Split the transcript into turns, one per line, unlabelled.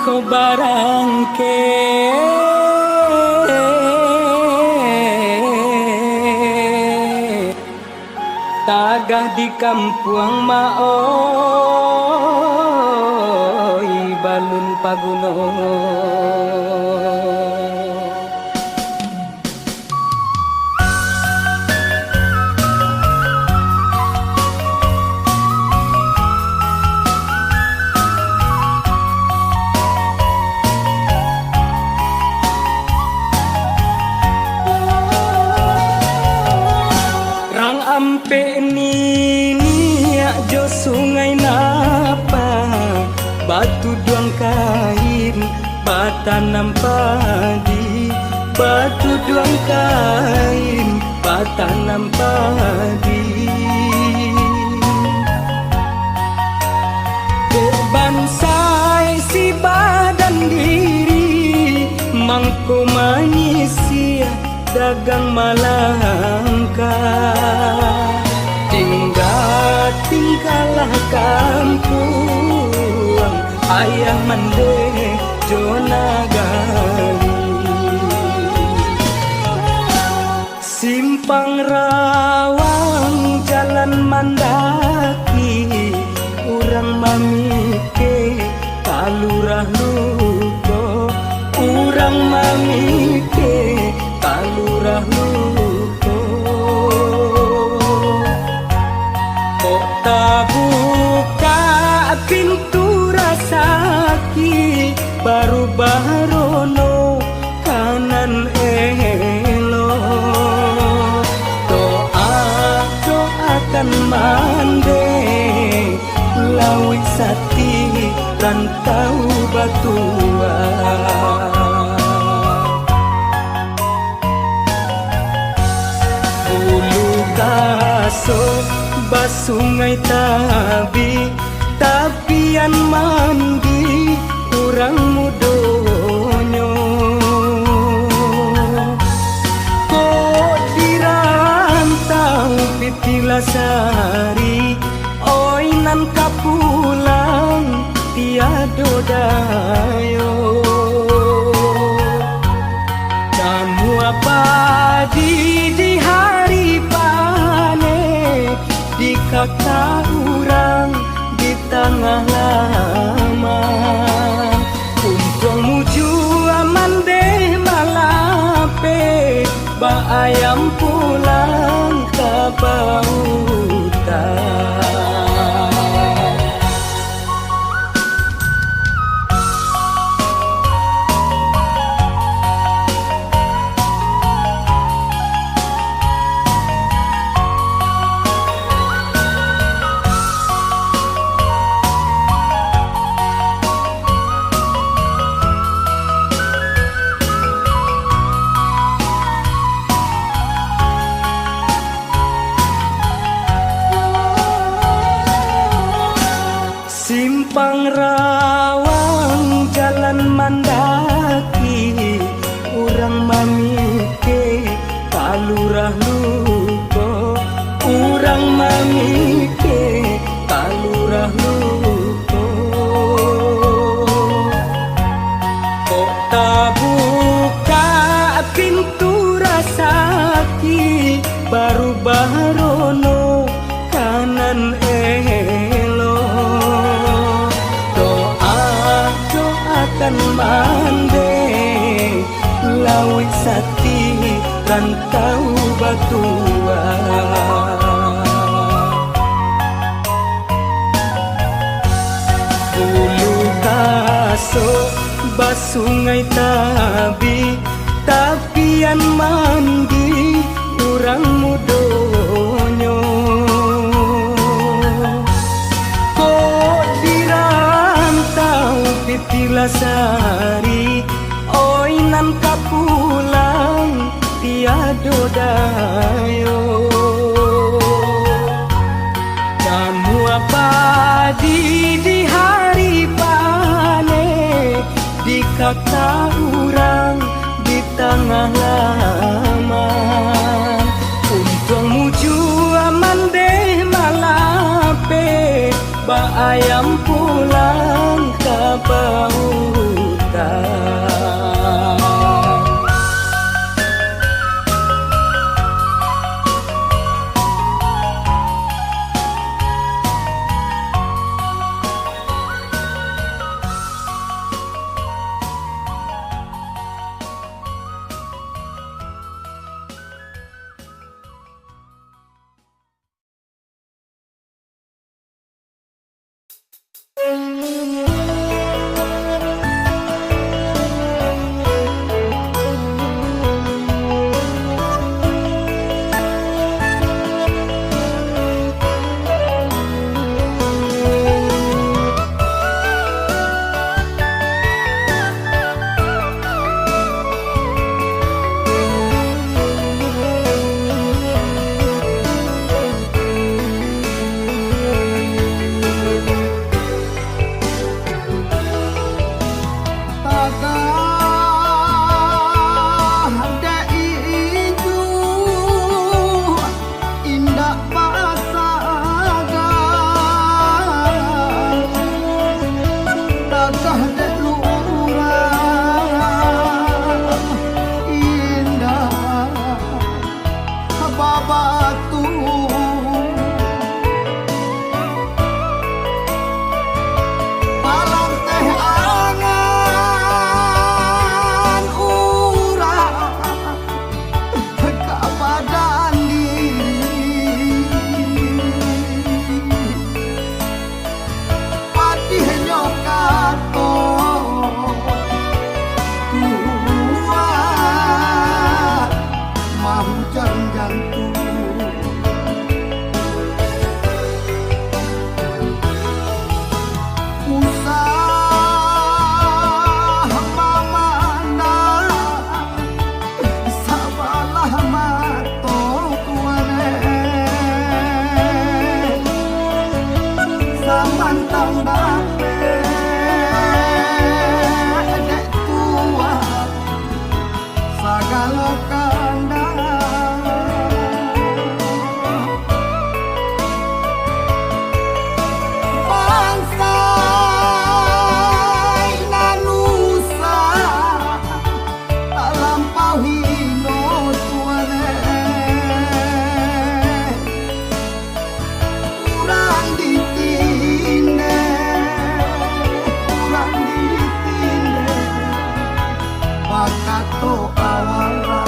ko barangke tagah di kampung maoy balun pagunong. Ampe ni jo sungai napa batu duang kain batanam padi batu duang kain batanam padi bansai si badan diri mangko manusia dagang malangka tinggallah kampung ayah mande jona gali simpang rawang jalan mandaki urang mamike kalurah luko urang mamike kalurah luko buka pintu rasaki baru barono kanan elo doakan mande lawi sati rantau batua bulu gaso basungai tabi tapian mandi kurang mudonyo kok dirantau pitilasari oi nan kapulang tiado dayo kamu apa di hari panen di kata urang di tengah lama untung muju aman deh malape ba ayam pulang ke bautan. Simpang rawang jalan mandaki urang mamike kalurah luko urang mamike kalurah luko kok buka pintu rasaki baru barono kanan kan mande lawi sati rantau batua bulu gaso basungai tabi tapian mandi urang mudonyo pitilasari oi nan kapulang tiado dayo kamu apa di hari panen di kata urang di tengah lama untung muju aman deh malape ba ayam pulang ke bau
batu palang teh angan urang ka badan diri patih nyokato kuat mau jantung usah mamanda sabalah mato kuane samantang bape dek tua sagala kanda bangsai nanusa tak lampaui no tuane kurang ditinde pakato awal